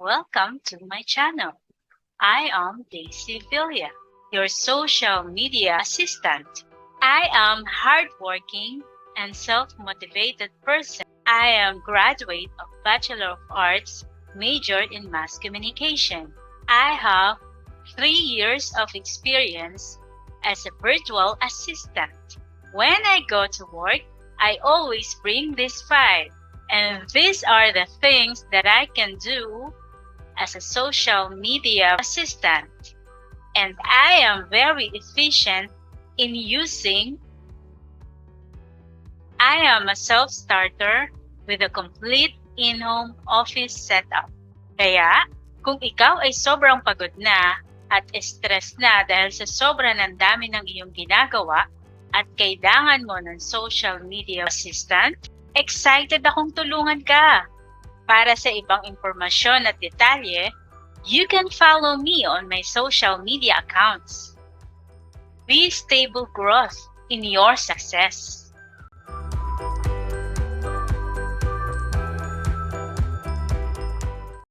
Welcome to my channel. I am Daisy Villa, your social media assistant. I am hardworking and self-motivated person. I am graduate of Bachelor of Arts, major in Mass Communication. I have 3 years of experience as a virtual assistant. When I go to work, I always bring this file, and these are the things that I can do as a social media assistant. And I am very efficient in using. I am a self-starter with a complete in-home office setup. Kaya, kung ikaw ay sobrang pagod na at stress na dahil sa sobra ng dami ng iyong ginagawa at kailangan mo ng social media assistant, excited akong tulungan ka. Para sa ibang impormasyon at detalye, you can follow me on my social media accounts. Be stable growth in your success.